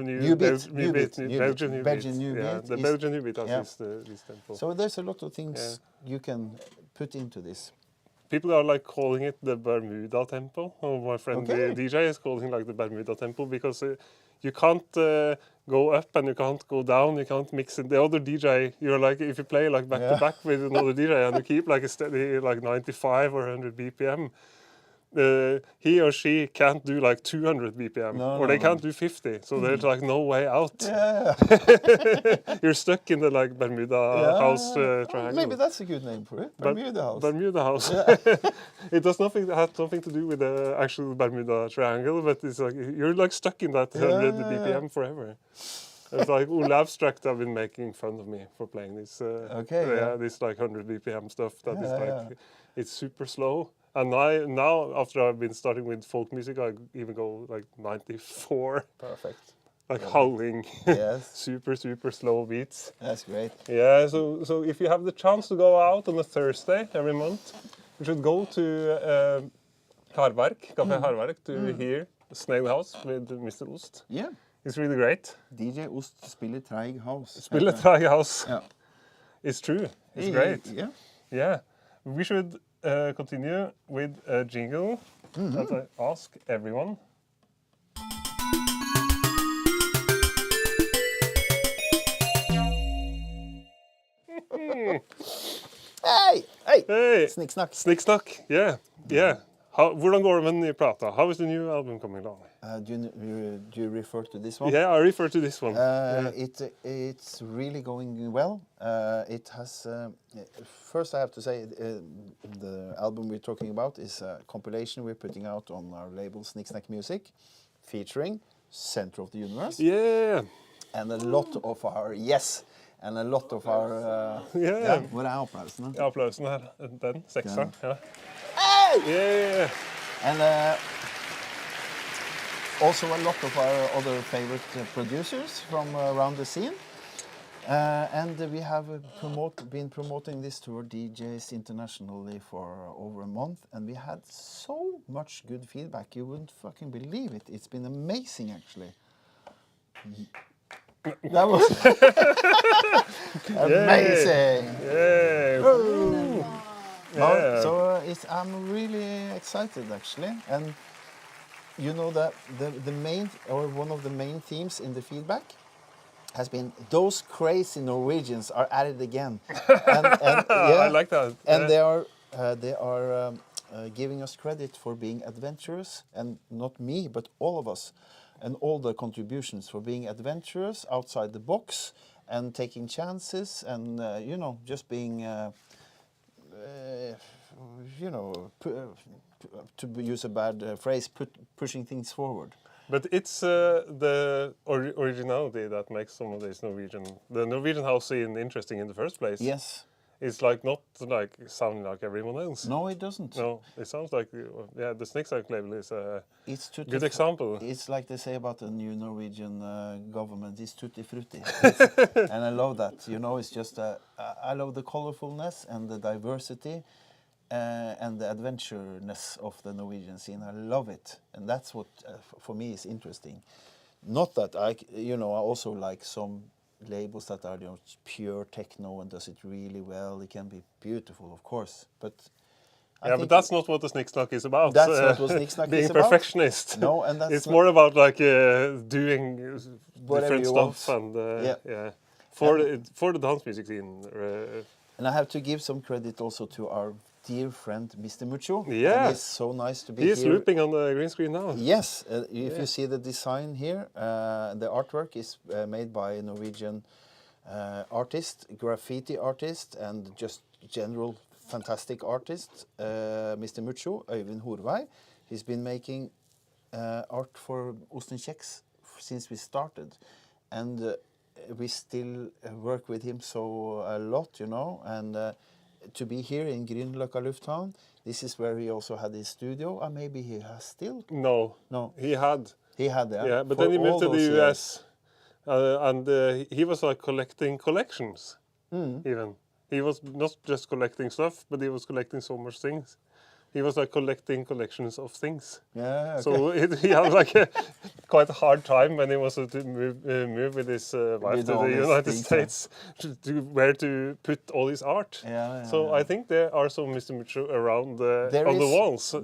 New beat. Belgian new beat. Yeah, the Belgian new beat has this tempo. So there's a lot of things you can put into this. People are like calling it the Bermuda tempo. My friend the DJ is calling it like the Bermuda tempo because you can't go up and you can't go down. You can't mix it. The other DJ, you're like, if you play like back to back with another DJ and you keep like a steady like 95 or 100 BPM, he or she can't do like 200 BPM, or they can't do 50. So there's like no way out. Yeah. You're stuck in the like Bermuda house triangle. Maybe that's a good name for it. Bermuda house. Bermuda house. It has nothing to do with the actual Bermuda triangle, but it's like you're like stuck in that 100 BPM forever. It's like Ole Abstract have been making fun of me for playing this. This like 100 BPM stuff that is like it's super slow. And now after I've been starting with folk music, I even go like 94. Perfect. Like howling. Yes. super slow beats. That's great. Yeah. So if you have the chance to go out on a Thursday every month, you should go to Harvark, Café Harvark, to hear Snail House with Mr. Ost. Yeah. It's really great. DJ Ost spiller treig house. Spiller treig house. Yeah. It's true. It's great. Yeah. Yeah. We should continue with a jingle that I ask everyone. Hey! Hey! Snick Snack. Snick Snack. Yeah. Hvordan går det med den nye plata? How is the new album coming along? Do you refer to this one? Yeah, I refer to this one. It's really going well. It has. First, I have to say the album we're talking about is a compilation we're putting out on our label Snick Snack Music, featuring Center of the Universe. Yeah. And a lot of our and a lot of our. Hvor applausen? Ja, applausen her. Den, sekseren. Ja. Hey! Yeah. And also a lot of our other favorite producers from around the scene. And we have been promoting this to our DJs internationally for over a month, and we had so much good feedback. You wouldn't fucking believe it. It's been amazing, actually. That was amazing. Yeah. Yeah. So I'm really excited, actually, and you know that the main or one of the main themes in the feedback has been those crazy Norwegians are at it again, and I like that. And they are giving us credit for being adventurous, and not me, but all of us, and all the contributions for being adventurous outside the box and taking chances, and you know, just being you know, to use a bad phrase, pushing things forward. But it's the originality that makes some of this the Norwegian house scene interesting in the first place. Yes. It's like not like sounding like everyone else. No, it doesn't. No, it sounds like, yeah, the Snick Snack label is a good example. example. It's like they say about the new Norwegian government, it's tutti frutti. And I love that, you know, it's just, I love the colorfulness and the diversity and the adventureness of the Norwegian scene. I love it. And that's what, for me, is interesting. Not that I also like some labels that are, you know, pure techno and does it really well. It can be beautiful, of course, but but that's not what the Snick Snack is about. That's not what Snick Snack being is being perfectionist. No, and that's it's more about like doing different stuff want. and for the dance music scene. And I have to give some credit also to our dear friend Mr. Mucho. Yeah, and it's so nice to be here. He's looping on the green screen now. Yes, if you see the design here, the artwork is made by a Norwegian artist, graffiti artist, and just general fantastic artist, Mr. Mucho, Øyvind Horvei. He's been making art for Ost Kjex since we started, and we still work with him so a lot, you know, and to be here in Grünerløkka Lufthavn, this is where he also had his studio, and maybe he has still? No. He had. Yeah, but then he moved to the US, and he was like collecting collections, even. He was not just collecting stuff, but he was collecting so much things. He was like collecting collections of things. Yeah. Okay. So he had like quite a hard time when he was to move with his wife to the United States to where to put all his art. So I think there are some Mr. Mucho around on the walls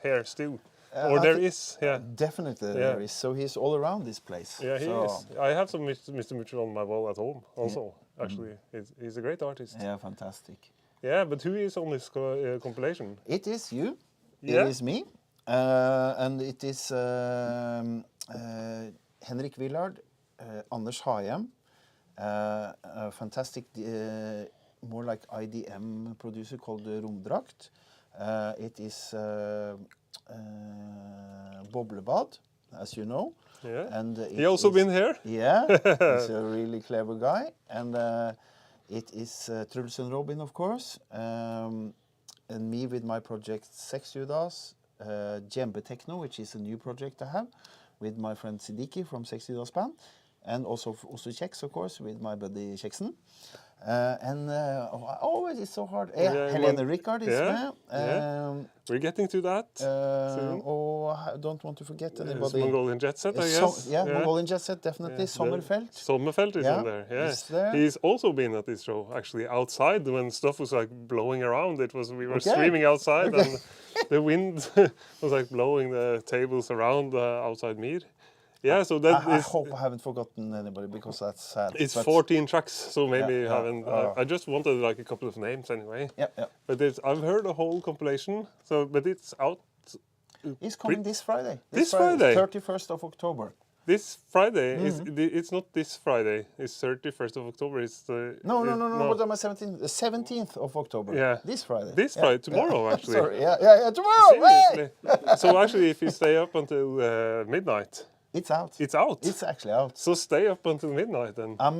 here still. Or there is, Definitely there is. So he's all around this place. Yeah, he is. I have some Mr. Mucho on my wall at home also. Actually, he's a great artist. Yeah, fantastic. Yeah, but who is on this compilation? It is you. It is me. And it is Henrik Willard, Anders Hajem, a fantastic, more like IDM producer called Romdrakt. It is Boblebad, as you know. Yeah. And he also been here? Yeah, he's a really clever guy. And it is Truls and Robin, of course, and me with my project Sex Judas, Djembe Techno, which is a new project I have, with my friend Siddiqui from Sex Judas band, and also Ost Kjex, of course, with my buddy Kjeksen. It's so hard. Helene Rickhard is there. We're getting to that soon. I don't want to forget anybody. Mongolian Jet Set, I guess. Mongolian Jet Set, definitely. Sommerfeld. Sommerfeld is in there, He's there. He's also been at this show, actually, outside when stuff was like blowing around. We were streaming outside and the wind was like blowing the tables around outside Mir. Yeah, so that I hope I haven't forgotten anybody, because that's sad. It's 14 tracks, so maybe you haven't. I just wanted like a couple of names anyway. Yeah. But I've heard a whole compilation, but it's out It's coming this Friday. This Friday? 31st of October. This Friday it's not this Friday. It's 31st of October. It's the No. What am I 17th? The 17th of October. Yeah. This Friday. This Friday, tomorrow actually. Sorry. Yeah. Tomorrow. Seriously. So actually, if you stay up until midnight, It's out. it's out. It's actually out. So stay up until midnight then. I'm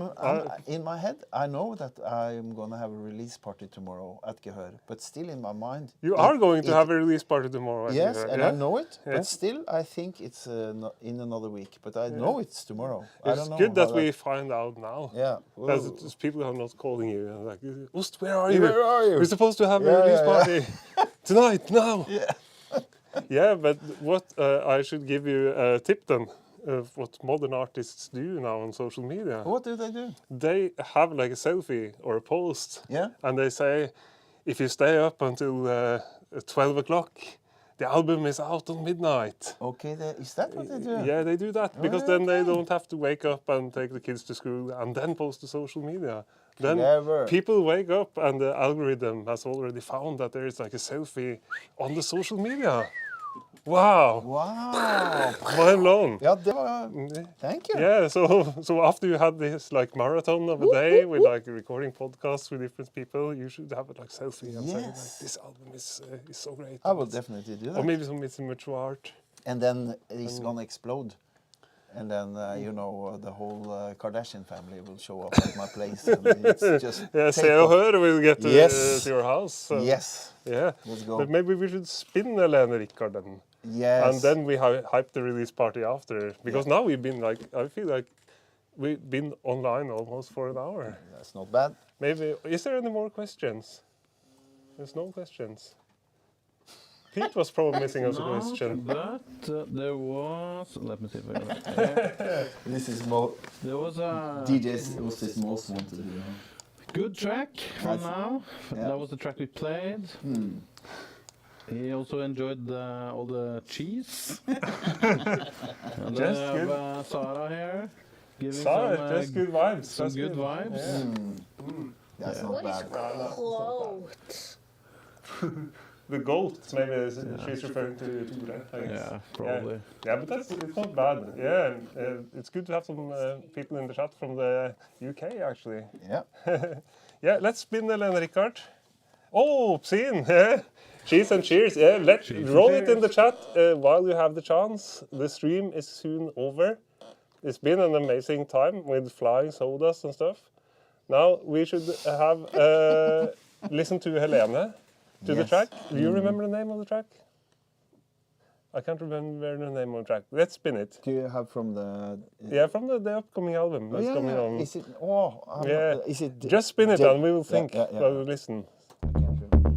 in my head. I know that I'm gonna have a release party tomorrow at C.O.U, but still in my mind. You are going to have a release party tomorrow. Yes, and yeah? I know it, Yeah. but still I think it's in another week. But I know it's tomorrow. I It's don't know good that how we find out now. Yeah. Because Whoa. it's people are not calling you and like, Ost, where are you? Where are you? We're supposed to have a Yeah, release yeah, party tonight, now. Yeah. Yeah, but what I should give you a tip then of what modern artists do now on social media. What do they do? They have like a selfie or a post, Yeah. and they say, if you stay up until 12 o'clock, the album is out on midnight. Okay. Is that what they do? Yeah, they do that because then they Okay. don't have to wake up and take the kids to school and then post to social media. Then Clever. people wake up and the algorithm has already found that there is like a selfie on the social media. Wow, Wow. mind blown. Ja, det var. Thank you. Yeah, so after you had this like marathon of a day with like recording podcasts with different people, you should have a like selfie and say like, Yes. this album is so great. I will definitely do Or that. maybe some mature art. And then it's gonna explode. And then, the whole Kardashian family will show up at my place. And it's just Yeah, take off. C.O.U will get to, Yes. to your house. So. Yes. Yeah. Let's go. But maybe we should spin Helene Rickhard then. Yes. And then we hype the release party after. Because now we've been like, I feel like we've been online almost for an hour. That's not bad. Maybe, is there any more questions? There's no questions. Pete was probably missing us a question. But there was. Let me see if I got it. This is There was a DJ's most wanted. good track for Nice. now. Yeah. That was the track we played. He also enjoyed all the cheese. And then Just we good. have Sarah here giving Sorry, some, just good vibes. some That's good vibes. Yeah. That's What not is bad. quote? The goat, maybe she's referring to Tore, I guess. Yeah, probably. Yeah, but it's not bad. Yeah, it's good to have some people in the chat from the UK actually. Yeah. Yeah, let's spin Helene Rickhard. Oh, scene! Yeah. Cheers and cheers. Yeah, let's roll it in the chat while you have the chance. The stream is soon over. It's been an amazing time with flying sodas and stuff. Now we should have listen to Helene. To the Yes. track. Do you remember the name of the track? I can't remember the name of the track. Let's spin it. Do you have from the? Yeah, from the upcoming album that's coming on. Is it? Oh, Yeah. Is it? Just spin it and we will think Yeah. while we listen. I can't remember.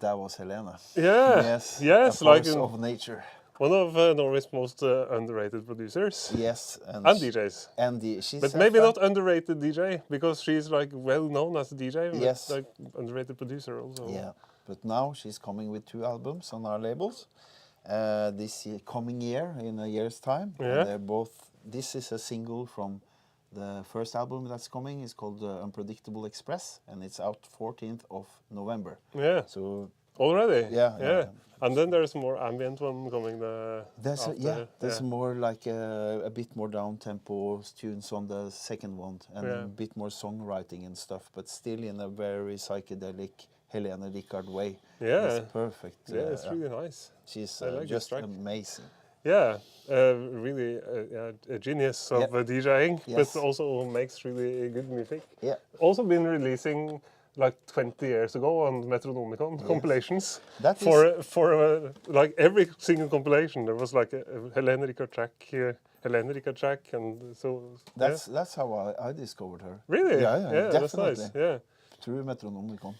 that was Helene. Yeah. Yes. Yes, a like force of nature. one of Norway's most underrated producers. Yes, And DJs. And she's But maybe not underrated DJ, because she's like well known as a DJ, but Yes. like underrated producer also. Yeah, but now she's coming with 2 albums on our labels. This coming year, in a year's time. Yeah. And they're both. This is a single from the first album that's coming. It's called Unpredictable Express, and it's out 14th of November. Yeah. So already. Yeah. And then there's more ambient one coming. There's more like a bit more down tempo tunes on the second one, and a bit more songwriting and stuff, but still in a very psychedelic Helene Rickhard way. Yeah. It's perfect. Yeah, it's really nice. She's like just this track. amazing. Yeah, really a genius of DJing, Yes. but also makes really good music. Yeah. Also been releasing like 20 years ago on Metronomicon compilations. That for like every single compilation there was like a Helene Rickhard track, and so that's how I discovered her. Really? Yeah, definitely. That's nice. Yeah. Through Metronomicon.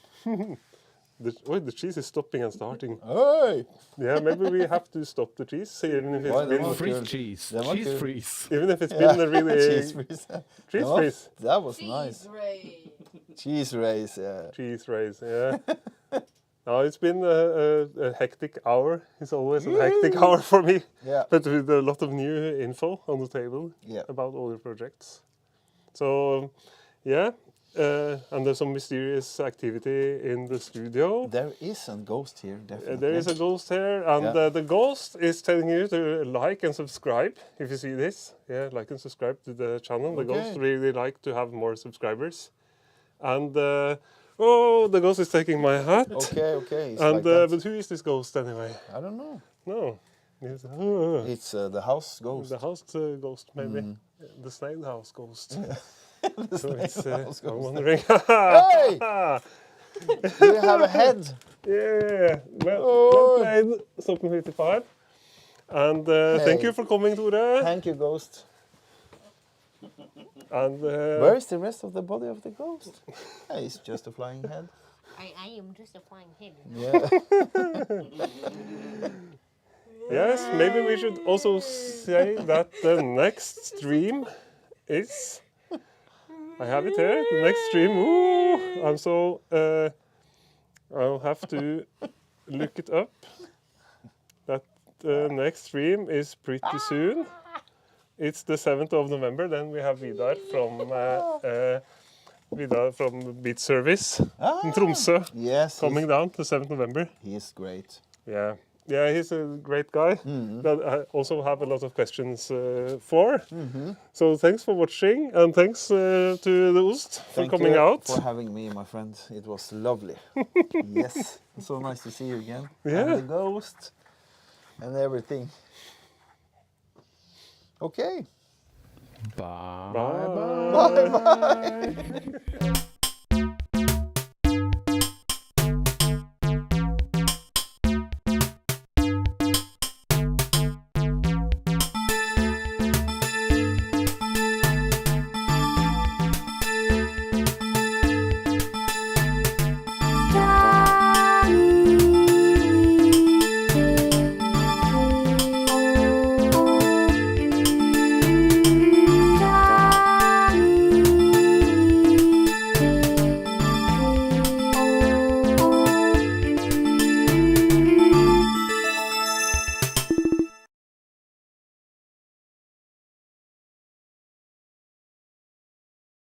The cheese is stopping and starting. Hey! Yeah, maybe we have to stop the cheese, even if it's been Freeze cheese. That was Cheese good. freeze. even if it's been a really Cheese freeze. cheese freeze. That was nice. Cheese race, yeah. Cheese race, yeah. No, it's been a hectic hour. It's always a hectic hour for me. Yeah. But with a lot of new info on the table Yeah. about all your projects. So, yeah. And there's some mysterious activity in the studio. There is a ghost here, definitely. There is a ghost here, and the ghost is telling you to like and subscribe if you see this. Yeah, like and subscribe to the channel. The ghost really like to have more subscribers. And oh, the ghost is taking my hat. Okay. It's And like that. but who is this ghost anyway? I don't know. No, it's, It's the house ghost. the house ghost maybe. The snail house ghost. The So it's, house I'm ghost. wondering. Hey! Do you have a head? Yeah, well played, Stockholm 55. And thank you for coming, Tore. Thank you, ghost. And Where is the rest of the body of the ghost? Hey, it's just a flying head. I am just a flying head. Yeah. yes, maybe we should also say that the next stream is. I have it here. The next stream. Ooh, I'm so. I'll have to look it up. That the next stream is pretty soon. It's the 7th of November. Then we have Vidar from Beat Service in Tromsø Yes. coming down the 7th November. He's great. Yeah. Yeah, he's a great guy that I also have a lot of questions for. So thanks for watching, and thanks to the Ost for Thank coming you out. for having me, my friend. It was lovely. Yes. So nice to see you again. Yeah. And the ghost and everything. Okay. Bye. Bye. Bye bye.